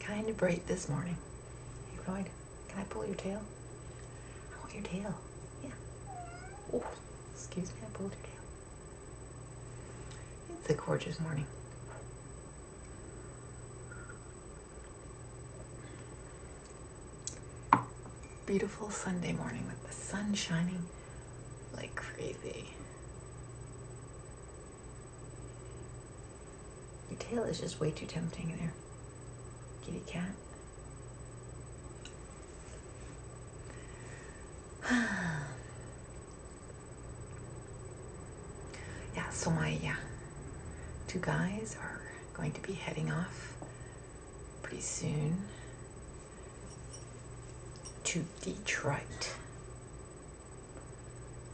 kind of bright this morning. Hey, Floyd, can I pull your tail? I want your tail. Yeah. Oh, excuse me, I pulled your tail. It's a gorgeous morning. Beautiful Sunday morning with the sun shining like crazy. Your tail is just way too tempting there, kitty cat. Yeah, so my two guys are going to be heading off pretty soon to Detroit.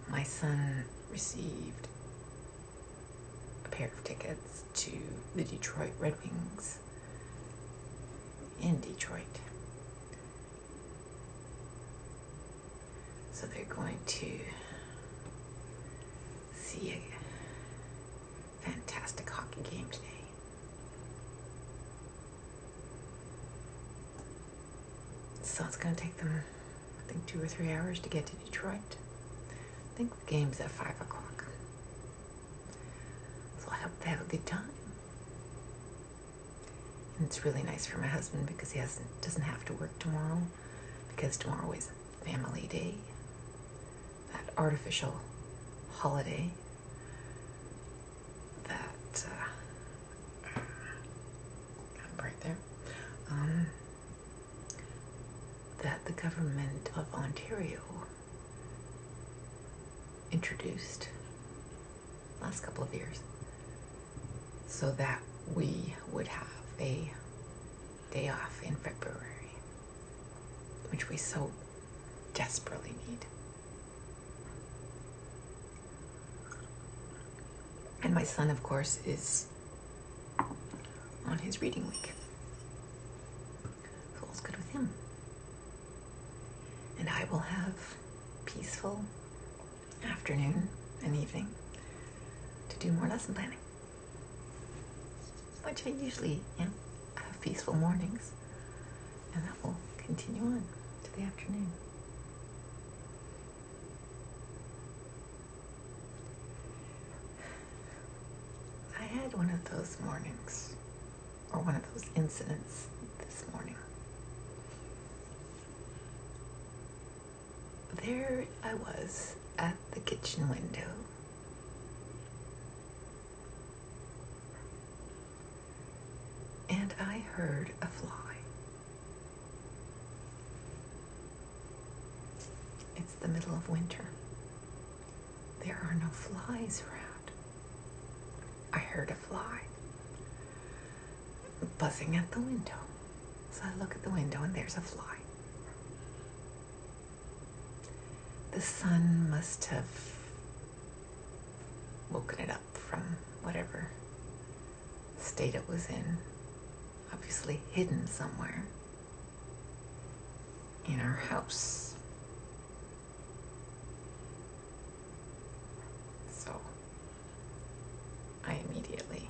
My son received a pair of tickets to the Detroit Red Wings in Detroit. So they're going to see a fantastic hockey game today. So it's going to take them, I think, 2 or 3 hours to get to Detroit. I think the game's at 5 o'clock. So I hope they have a good time. And it's really nice for my husband because he doesn't have to work tomorrow, because tomorrow is Family Day, that artificial holiday that right there, that the government of Ontario introduced last couple of years, so that we would have a day off in February, which we so desperately need. And my son, of course, is on his reading week. So all's good with him. And I will have peaceful afternoon and evening to do more lesson planning, which I usually have peaceful mornings, and that will continue on to the afternoon. I had one of those mornings, or one of those incidents this morning. There I was at the kitchen window, and I heard a fly. It's the middle of winter. There are no flies around. I heard a fly buzzing at the window. So I look at the window and there's a fly. The sun must have woken it up from whatever state it was in, obviously hidden somewhere in our house. So I immediately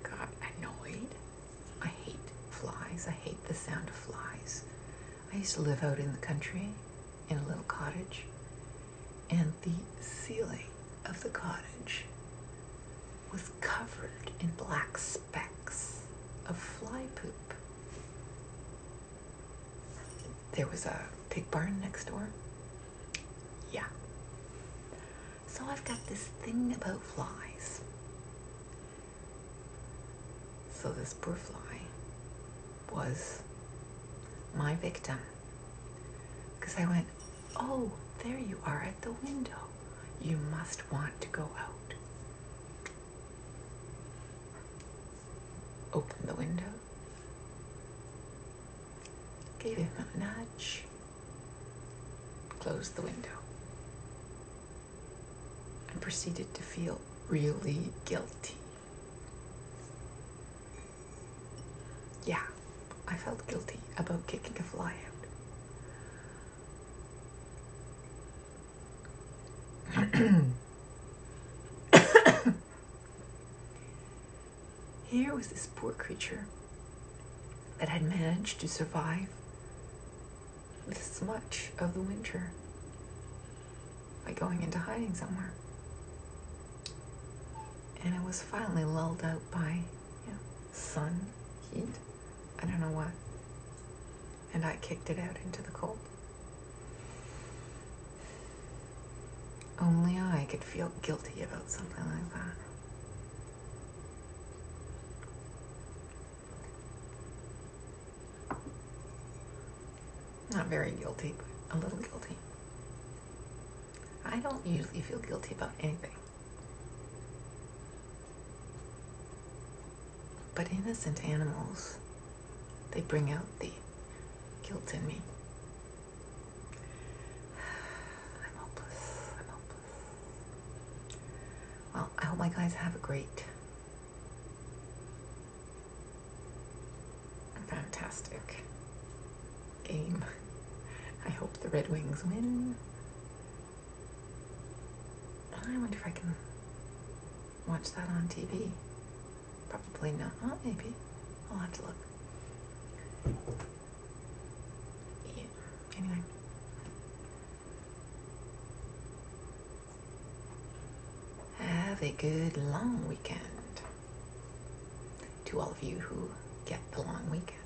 got annoyed. I hate flies. I hate the sound of flies. I used to live out in the country in a little cottage, and the ceiling of the cottage was covered in black specks of fly poop. There was a pig barn next door. Yeah. So I've got this thing about flies. So this poor fly was my victim, because I went, oh, there you are at the window. You must want to go out. Opened the window, gave him a nudge, closed the window, and proceeded to feel really guilty. Yeah, I felt guilty about kicking a fly out. Here was this poor creature that had managed to survive this much of the winter by going into hiding somewhere. And it was finally lulled out by, sun, heat, I don't know what. And I kicked it out into the cold. Only I could feel guilty about something like that. Not very guilty, but a little guilty. I don't usually feel guilty about anything. But innocent animals, they bring out the guilt in me. I'm hopeless. Well, I hope my guys have a great, fantastic game. I hope the Red Wings win. I wonder if I can watch that on TV. Probably not. Oh, maybe. I'll have to look. Yeah. Anyway. Have a good long weekend. To all of you who get the long weekend.